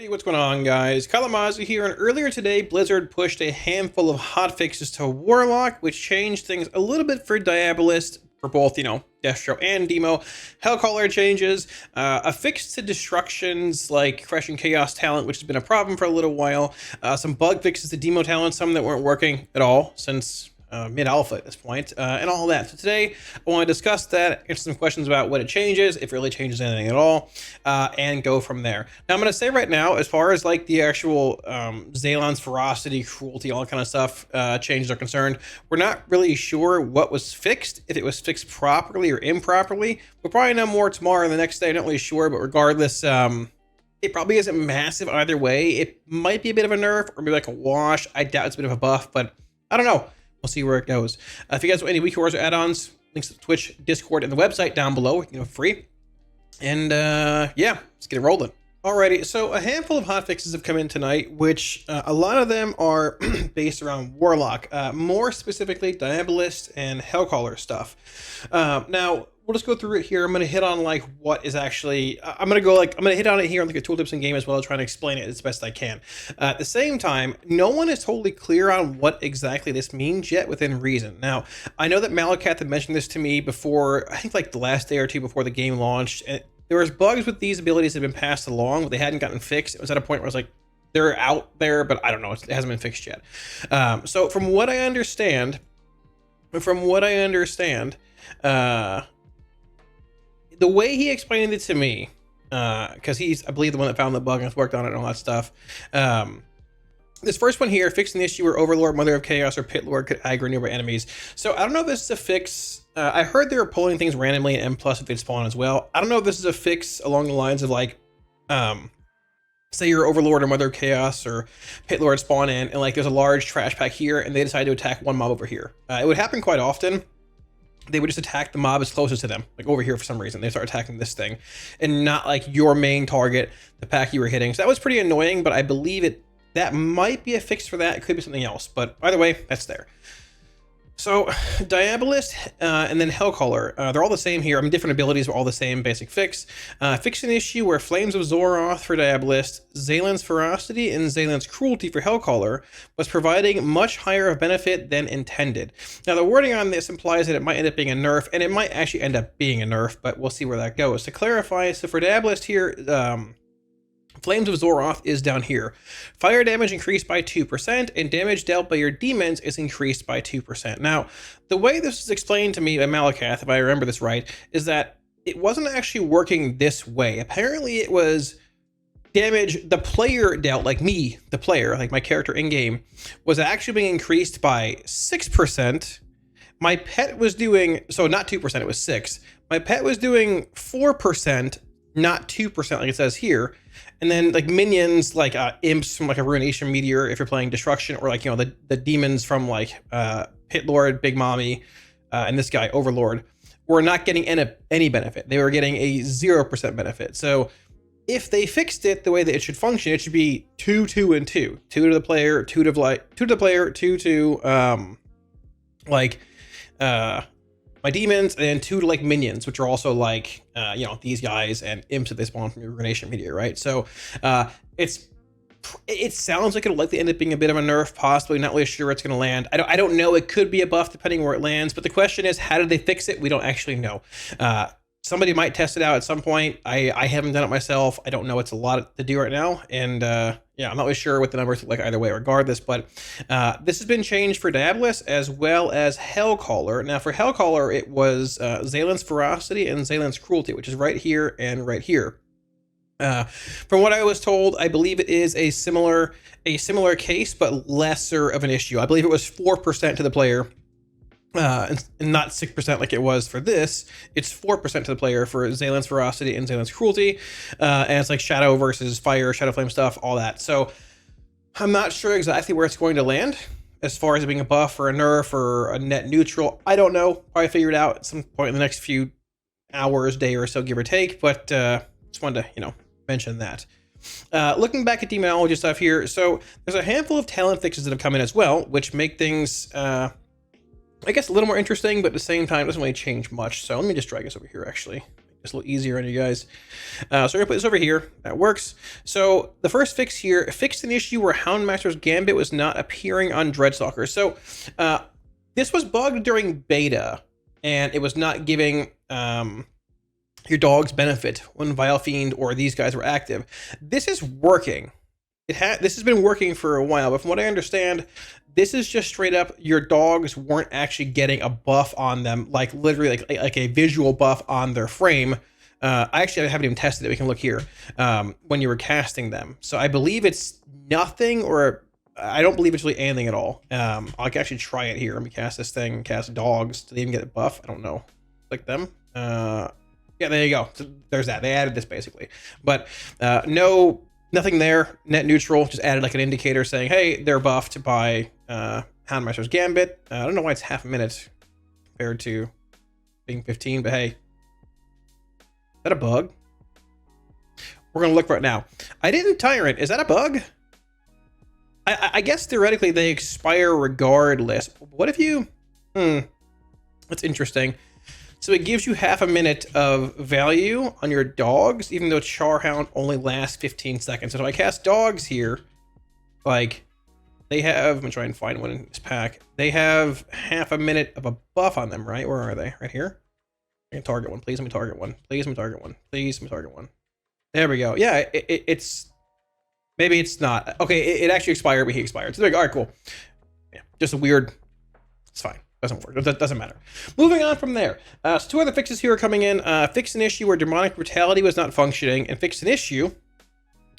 Hey, what's going on, guys? Kalamazi here, and earlier today, Blizzard pushed a handful of hotfixes to Warlock, which changed things a little bit for Diabolist, for both, Destro and Demo. Hellcaller changes, a fix to destructions like Crushing Chaos talent, which has been a problem for a little while, some bug fixes to Demo talent, some that weren't working at all since mid-alpha at this point, and all that. So today I want to discuss that, answer some questions about what it changes, if it really changes anything at all, and go from there. Now I'm going to say right now, as far as like the actual Zaylon's ferocity, cruelty, all that kind of stuff changes are concerned, we're not really sure what was fixed, if it was fixed properly or improperly. We'll probably know more tomorrow or the next day, I'm not really sure, but regardless, it probably isn't massive either way. It might be a bit of a nerf or maybe like a wash. I doubt it's a bit of a buff, but I don't know. We'll see where it goes. If you guys want any weekly wars or add-ons, links to the Twitch, Discord, and the website down below, free. And yeah, let's get it rolling. Alrighty, so a handful of hotfixes have come in tonight, which a lot of them are based around Warlock, more specifically Diabolist and Hellcaller stuff. Now, we'll just go through it here. I'm going to hit on like what is actually, I'm going to hit on it here and look at tooltips in game as well, trying to explain it as best I can. At the same time, no one is totally clear on what exactly this means yet within reason. Now, I know that Malacath had mentioned this to me before, I think like the last day or two before the game launched, and there was bugs with these abilities that have been passed along, but they hadn't gotten fixed. It was at a point where I was like, they're out there, but I don't know, it hasn't been fixed yet. So from what I understand, the way he explained it to me, because he's, I believe, the one that found the bug and has worked on it and all that stuff. This first one here, fixing the issue where Overlord, Mother of Chaos, or Pit Lord could aggro nearby enemies. So I don't know if this is a fix. I heard they were pulling things randomly in M+ if they'd spawn as well. I don't know if this is a fix along the lines of like, say your Overlord or Mother of Chaos or Pit Lord spawn in and like there's a large trash pack here and they decide to attack one mob over here. It would happen quite often. They would just attack the mob as closest to them, like over here for some reason. They start attacking this thing and not like your main target, the pack you were hitting. So that was pretty annoying, but I believe that might be a fix for that. It could be something else, but either way, that's there. So Diabolist and then Hellcaller, they're all the same here. I mean, different abilities, but all the same basic fix. Fixing the issue where Flames of Zoroth for Diabolist, Zaylon's Ferocity, and Zaylon's Cruelty for Hellcaller was providing much higher of benefit than intended. Now, the wording on this implies that it might end up being a nerf, and it might actually end up being a nerf, but we'll see where that goes. To clarify, so for Diabolist here, Flames of Zoroth is down here. Fire damage increased by 2%, and damage dealt by your demons is increased by 2%. Now, the way this is explained to me by Malacath, if I remember this right, is that it wasn't actually working this way. Apparently, it was damage the player dealt, like me, the player, like my character in-game, was actually being increased by 6%. My pet was doing, so not 2%, it was 6. My pet was doing 4%, not 2% like it says here. And then like minions, like imps from like a Ruination Meteor if you're playing Destruction, or like, the demons from like Pit Lord, Big Mommy, and this guy, Overlord, were not getting any benefit. They were getting a 0% benefit. So if they fixed it the way that it should function, it should be 2, 2, and 2. 2 to the player, 2 to the player, 2 to my demons, and then 2 to like minions, which are also like these guys and imps that they spawn from your Ruination Meteor, right? So it sounds like it'll likely end up being a bit of a nerf, possibly. Not really sure where it's going to land. I don't know. It could be a buff depending where it lands, but the question is, how did they fix it? We don't actually know. Somebody might test it out at some point. I haven't done it myself. I don't know. It's a lot to do right now, and yeah, I'm not really sure what the numbers look like either way regardless, but this has been changed for Diabolist as well as Hellcaller. Now for Hellcaller, it was Zaylon's Ferocity and Zaylon's Cruelty, which is right here and right here. From what I was told, I believe it is a similar case, but lesser of an issue. I believe it was 4% to the player, and not 6% like it was for this. It's 4% to the player for Zaylon's Ferocity and Zaylon's Cruelty, and it's like Shadow versus Fire, Shadow Flame stuff, all that. So I'm not sure exactly where it's going to land as far as it being a buff or a nerf or a net neutral. I don't know. Probably figure it out at some point in the next few hours, day or so, give or take. But just wanted to mention that. Looking back at demonology stuff here, so there's a handful of talent fixes that have come in as well, which make things I guess a little more interesting, but at the same time, it doesn't really change much. So let me just drag this over here, actually. Make It's a little easier on you guys. So we're gonna put this over here. That works. So the first fix here, fixed an issue where Houndmaster's Gambit was not appearing on Dreadstalker. So this was bugged during beta, and it was not giving your dogs benefit when Vile Fiend or these guys were active. This is working. This has been working for a while, but from what I understand, this is just straight up your dogs weren't actually getting a buff on them, like literally like a visual buff on their frame. I haven't even tested it. We can look here when you were casting them. So I believe it's nothing, or I don't believe it's really anything at all. I can actually try it here. Let me cast this thing, cast dogs. Do they even get a buff? I don't know. Click them. Yeah, there you go. So there's that. They added this basically, but nothing there, net neutral, just added like an indicator saying, hey, they're buffed by Houndmaster's Gambit. I don't know why it's half a minute compared to being 15, but hey. Is that a bug? We're going to look right now. I didn't Tyrant. Is that a bug? I guess theoretically they expire regardless. What if you... That's interesting. So it gives you half a minute of value on your dogs, even though Charhound only lasts 15 seconds. So if I cast dogs here, like they have, I'm gonna try and find one in this pack. They have half a minute of a buff on them, right? Where are they? Right here? I can target one. Please let me target one. Please let me target one. Please let me target one. There we go. Yeah, it's, maybe it's not. Okay, it actually expired, but he expired. So there we go. All right, cool. Yeah, just a weird, it's fine. Doesn't work. It doesn't matter. Moving on from there. So two other fixes here are coming in. Fix an issue where demonic brutality was not functioning, and fix an issue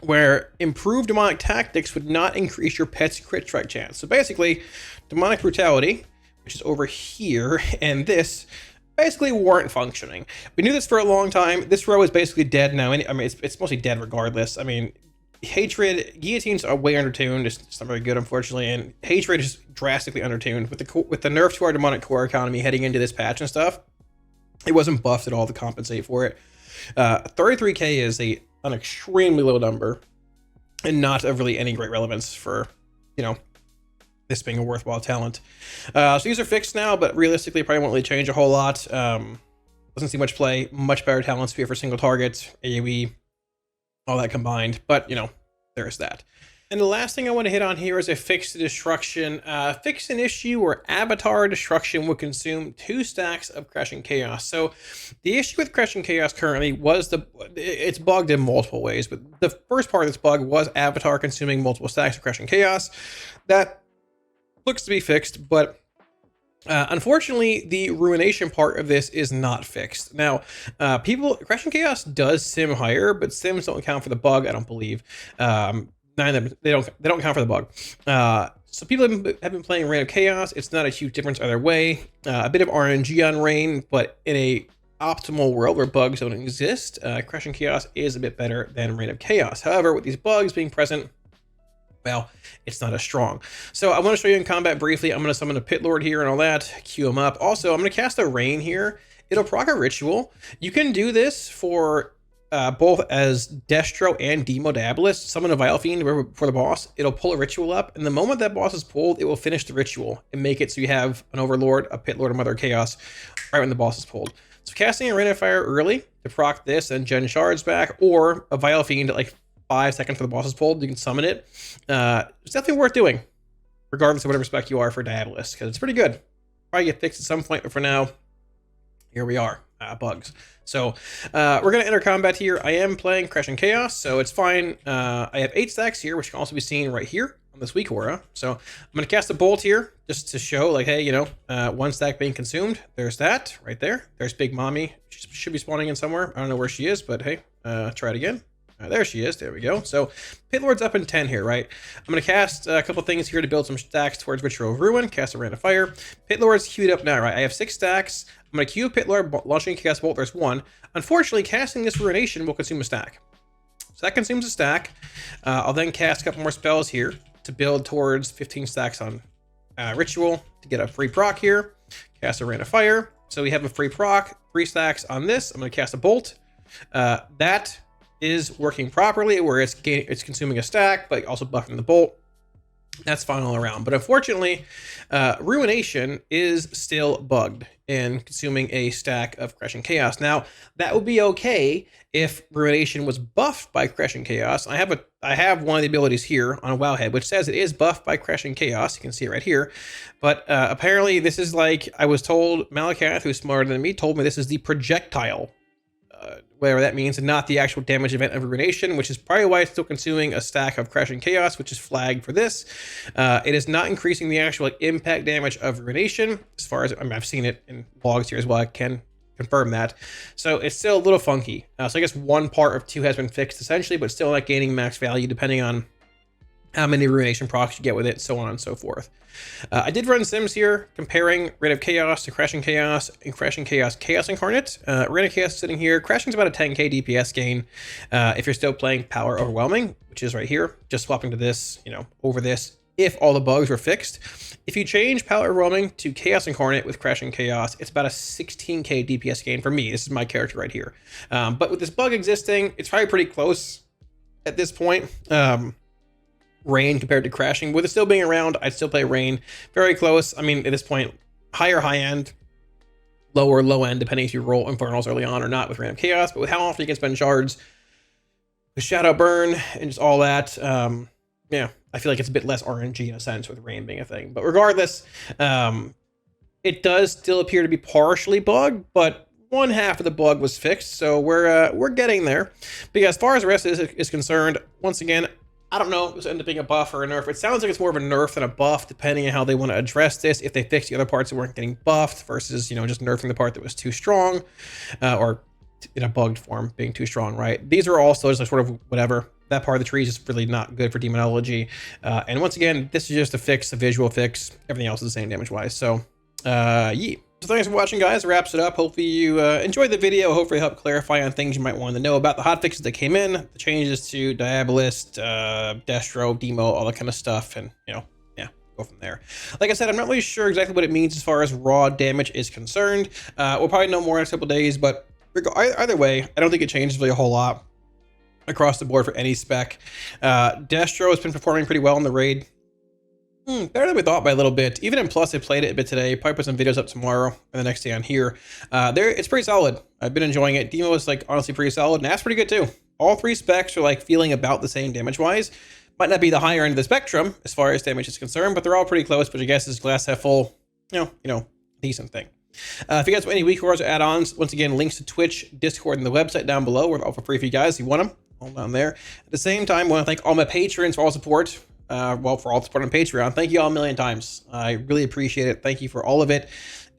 where improved demonic tactics would not increase your pet's crit strike chance. So basically, demonic brutality, which is over here, and this basically weren't functioning. We knew this for a long time. This row is basically dead now. I mean, it's mostly dead regardless. I mean, Hatred, Guillotines are way undertuned. It's not very good, unfortunately, and Hatred is drastically undertuned. With the nerf to our demonic core economy heading into this patch and stuff, it wasn't buffed at all to compensate for it. 33k is an extremely low number, and not of really any great relevance for, you know, this being a worthwhile talent. So these are fixed now, but realistically, probably won't really change a whole lot. Doesn't see much play. Much better talents for single target, AoE, all that combined, but you know, there's that. And the last thing I want to hit on here is a fix to destruction. Fix an issue where avatar destruction would consume 2 stacks of Crashing Chaos. So the issue with Crashing Chaos currently was it's bugged in multiple ways, but the first part of this bug was avatar consuming multiple stacks of Crashing Chaos. That looks to be fixed, but unfortunately, the ruination part of this is not fixed. Now, Crashing Chaos does sim higher, but sims don't count for the bug, I don't believe. They don't count for the bug. So people have been playing Reign of Chaos. It's not a huge difference either way. A bit of RNG on Reign, but in a optimal world where bugs don't exist, Crashing Chaos is a bit better than Reign of Chaos. However, with these bugs being present, well, it's not as strong. So I want to show you in combat briefly. I'm going to summon a Pit Lord here and all that, queue him up. Also, I'm going to cast a Rain here. It'll proc a Ritual. You can do this for both as Destro and Demo Diabolist. Summon a Vile Fiend for the boss. It'll pull a Ritual up, and the moment that boss is pulled, it will finish the Ritual and make it so you have an Overlord, a Pit Lord, and Mother of Chaos right when the boss is pulled. So casting a Rain of Fire early to proc this and gen shards back, or a Vile Fiend at like 5 seconds for the boss is pulled, you can summon it. It's definitely worth doing, regardless of whatever spec you are for Diabolist, because it's pretty good. Probably get fixed at some point, but for now, here we are. Bugs. So we're going to enter combat here. I am playing Crashing Chaos, so it's fine. I have 8 stacks here, which can also be seen right here on this weak aura. So I'm going to cast a Bolt here, just to show, like, hey, you know, 1 stack being consumed. There's that right there. There's Big Mommy. She should be spawning in somewhere. I don't know where she is, but hey, try it again. There she is. There we go. So Pit Lord's up in 10 here, right? I'm going to cast a couple things here to build some stacks towards Ritual of Ruin. Cast a Rain of Fire. Pit Lord's queued up now, right? I have 6 stacks. I'm going to queue Pit Lord, launching Chaos Bolt. There's 1. Unfortunately, casting this Ruination will consume a stack. So that consumes a stack. I'll then cast a couple more spells here to build towards 15 stacks on Ritual to get a free proc here. Cast a Rain of Fire. So we have a free proc, 3 stacks on this. I'm going to cast a Bolt. That is working properly, where it's consuming a stack, but also buffing the Bolt. That's fine all around. But unfortunately, Ruination is still bugged and consuming a stack of Crashing Chaos. Now, that would be okay if Ruination was buffed by Crashing Chaos. I have one of the abilities here on Wowhead, which says it is buffed by Crashing Chaos. You can see it right here. But apparently this is like, I was told, Malakath, who's smarter than me, told me this is the projectile, whatever that means, and not the actual damage event of Ruination, which is probably why it's still consuming a stack of Crashing Chaos, which is flagged for this. It is not increasing the actual impact damage of Ruination, as far as, I mean, I've seen it in logs here as well, I can confirm that. So it's still a little funky. So I guess one part of 2 has been fixed essentially, but still not gaining max value depending on how many Ruination procs you get with it, so on and so forth. I did run sims here, comparing Rate of Chaos to Crashing Chaos and Crashing Chaos Chaos Incarnate. Rate of Chaos sitting here. Crashing's about a 10k DPS gain if you're still playing Power Overwhelming, which is right here. Just swapping to this, you know, over this, if all the bugs were fixed. If you change Power Overwhelming to Chaos Incarnate with Crashing Chaos, it's about a 16k DPS gain for me. This is my character right here. But with this bug existing, it's probably pretty close at this point. Rain compared to Crashing. With it still being around, I'd still play Rain. Very close. I mean, at this point, higher high end, lower low end, depending if you roll Infernals early on or not with Random Chaos. But with how often you can spend shards, with Shadow Burn, and just all that, yeah, I feel like it's a bit less RNG in a sense with Rain being a thing. But regardless, it does still appear to be partially bugged, but one half of the bug was fixed, so we're getting there. But yeah, as far as the rest is concerned, once again, I don't know if this ended up being a buff or a nerf. It sounds like it's more of a nerf than a buff, depending on how they want to address this. If they fix the other parts that weren't getting buffed versus, you know, just nerfing the part that was too strong, or in a bugged form being too strong, right? These are also just like sort of whatever. That part of the tree is just really not good for demonology. And once again, this is just a fix, a visual fix. Everything else is the same damage-wise. So, yeah. So thanks for watching, guys. Wraps it up. Hopefully you enjoyed the video. Hopefully it helped clarify on things you might want to know about the hotfixes that came in, the changes to Diabolist, Destro, Demo, all that kind of stuff, and, you know, yeah, go from there. Like I said, I'm not really sure exactly what it means as far as raw damage is concerned. We'll probably know more in a couple days, but either way, I don't think it changes really a whole lot across the board for any spec. Destro has been performing pretty well in the raid. Better than we thought by a little bit. Even in Plus, I played it a bit today. Probably put some videos up tomorrow and the next day on here. It's pretty solid. I've been enjoying it. Demo is like honestly pretty solid, and that's pretty good too. All 3 specs are like feeling about the same damage-wise. Might not be the higher end of the spectrum as far as damage is concerned, but they're all pretty close. But I guess is glass half full, you know, decent thing. If you guys want any week rewards or add-ons, once again, links to Twitch, Discord, and the website down below. We're all for free for you guys. If you want them, all down there. At the same time, I want to thank all my patrons for all support. Well, for all the support on Patreon. Thank you all a million times. I really appreciate it. Thank you for all of it. It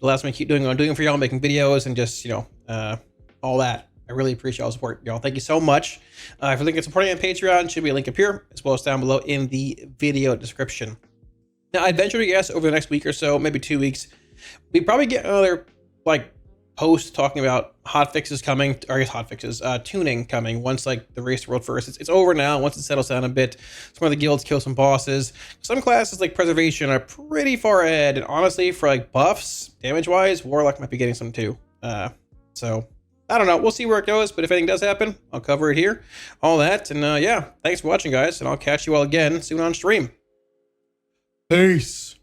allows me to keep doing what I'm doing for y'all, making videos and just, you know, all that. I really appreciate all the support, y'all. Thank you so much. If you're looking at supporting on Patreon, should be a link up here, as well as down below in the video description. Now, I'd venture to guess over the next week or so, maybe 2 weeks, we probably get another, like, post talking about hotfixes coming, or I guess hotfixes, tuning coming once like the race to world first. It's over now. Once it settles down a bit, some of the guilds kill some bosses. Some classes like preservation are pretty far ahead, and honestly, for like buffs, damage-wise, Warlock might be getting some too. So I don't know. We'll see where it goes, but if anything does happen, I'll cover it here. All that, and yeah, thanks for watching, guys, and I'll catch you all again soon on stream. Peace.